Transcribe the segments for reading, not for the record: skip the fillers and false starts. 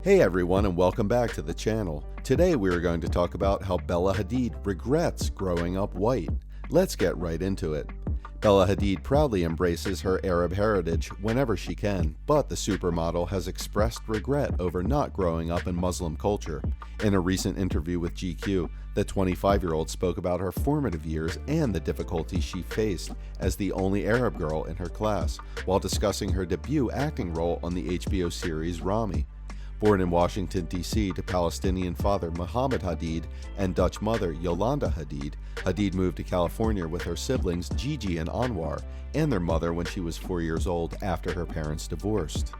Hey everyone, and welcome back to the channel. Today we are going to talk about how Bella Hadid regrets growing up white. Let's get right into it. Bella Hadid proudly embraces her Arab heritage whenever she can, but the supermodel has expressed regret over not growing up in Muslim culture. In a recent interview with GQ, the 25-year-old spoke about her formative years and the difficulties she faced as the only Arab girl in her class, while discussing her debut acting role on the HBO series Rami. Born in Washington, D.C. to Palestinian father Muhammad Hadid and Dutch mother Yolanda Hadid, Hadid moved to California with her siblings Gigi and Anwar and their mother when she was 4 years old after her parents divorced.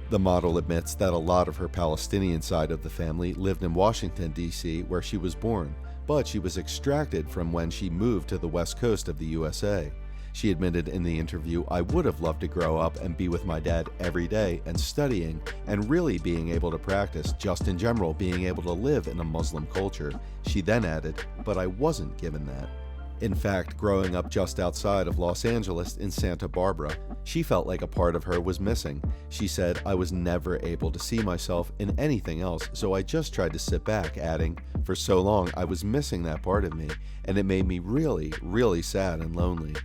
The model admits that a lot of her Palestinian side of the family lived in Washington, D.C., where she was born, but she was extracted from when she moved to the west coast of the USA. She admitted in the interview, "I would have loved to grow up and be with my dad every day and studying and really being able to practice, just in general being able to live in a Muslim culture." She then added, "But I wasn't given that." In fact, growing up just outside of Los Angeles in Santa Barbara, she felt like a part of her was missing. She said, "I was never able to see myself in anything else, so I just tried to sit back," adding, "For so long I was missing that part of me, and it made me really, really sad and lonely."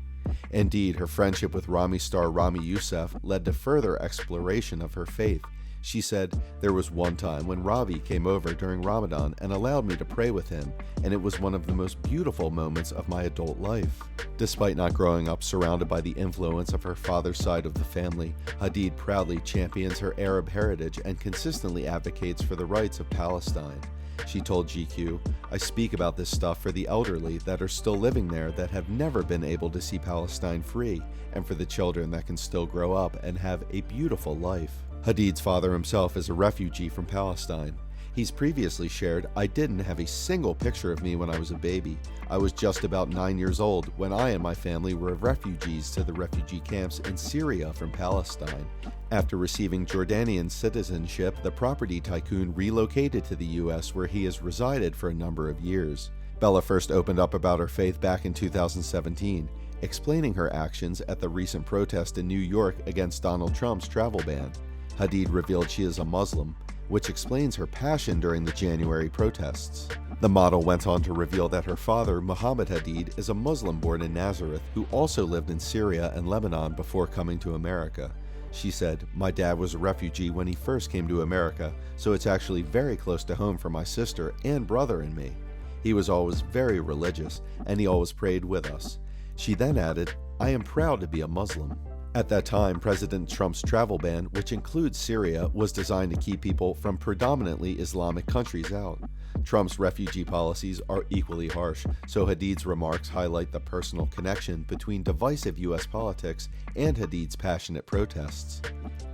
Indeed, her friendship with Rami star Rami Youssef led to further exploration of her faith. She said, "There was one time when Ravi came over during Ramadan and allowed me to pray with him, and it was one of the most beautiful moments of my adult life." Despite not growing up surrounded by the influence of her father's side of the family, Hadid proudly champions her Arab heritage and consistently advocates for the rights of Palestine. She told GQ, "I speak about this stuff for the elderly that are still living there that have never been able to see Palestine free, and for the children that can still grow up and have a beautiful life." Hadid's father himself is a refugee from Palestine. He's previously shared, "I didn't have a single picture of me when I was a baby. I was just about 9 years old when I and my family were refugees to the refugee camps in Syria from Palestine. After receiving Jordanian citizenship, the property tycoon relocated to the U.S. where he has resided for a number of years." Bella first opened up about her faith back in 2017, explaining her actions at the recent protest in New York against Donald Trump's travel ban. Hadid revealed she is a Muslim, which explains her passion during the January protests. The model went on to reveal that her father, Muhammad Hadid, is a Muslim born in Nazareth who also lived in Syria and Lebanon before coming to America. She said, "My dad was a refugee when he first came to America, so it's actually very close to home for my sister and brother and me. He was always very religious, and he always prayed with us." She then added, "I am proud to be a Muslim." At that time, President Trump's travel ban, which includes Syria, was designed to keep people from predominantly Islamic countries out. Trump's refugee policies are equally harsh, so Hadid's remarks highlight the personal connection between divisive U.S. politics and Hadid's passionate protests.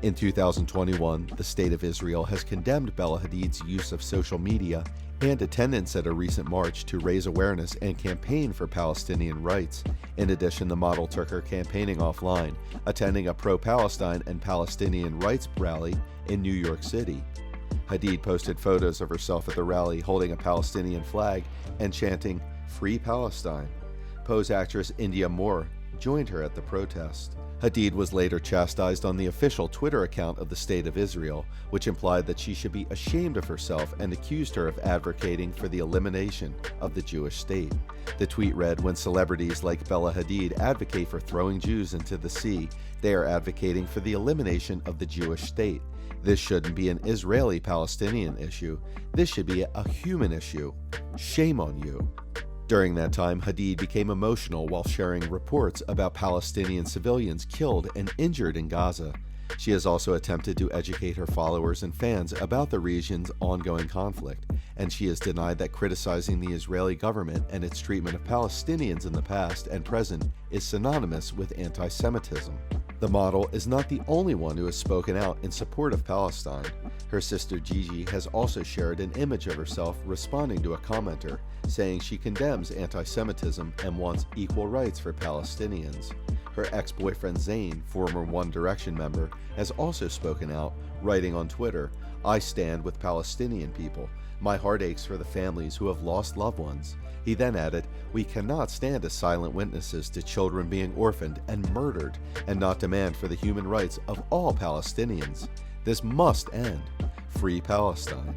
In 2021, the State of Israel has condemned Bella Hadid's use of social media and attendance at a recent march to raise awareness and campaign for Palestinian rights. In addition, the model took her campaigning offline, attending a pro-Palestine and Palestinian rights rally in New York City. Hadid posted photos of herself at the rally holding a Palestinian flag and chanting, "Free Palestine." Pose actress India Moore joined her at the protest. Hadid was later chastised on the official Twitter account of the State of Israel, which implied that she should be ashamed of herself and accused her of advocating for the elimination of the Jewish state. The tweet read, "When celebrities like Bella Hadid advocate for throwing Jews into the sea, they are advocating for the elimination of the Jewish state. This shouldn't be an Israeli-Palestinian issue. This should be a human issue. Shame on you." During that time, Hadid became emotional while sharing reports about Palestinian civilians killed and injured in Gaza. She has also attempted to educate her followers and fans about the region's ongoing conflict, and she has denied that criticizing the Israeli government and its treatment of Palestinians in the past and present is synonymous with anti-Semitism. The model is not the only one who has spoken out in support of Palestine. Her sister Gigi has also shared an image of herself responding to a commenter, saying she condemns anti-Semitism and wants equal rights for Palestinians. Her ex-boyfriend Zayn, former One Direction member, has also spoken out, writing on Twitter, "I stand with Palestinian people. My heart aches for the families who have lost loved ones." He then added, "We cannot stand as silent witnesses to children being orphaned and murdered and not demand for the human rights of all Palestinians. This must end. Free Palestine.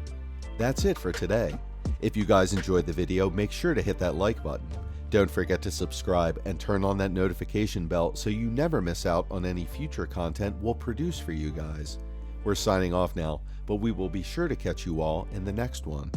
That's it for today. If you guys enjoyed the video, make sure to hit that like button. Don't forget to subscribe and turn on that notification bell so you never miss out on any future content we'll produce for you guys. We're signing off now, but we will be sure to catch you all in the next one.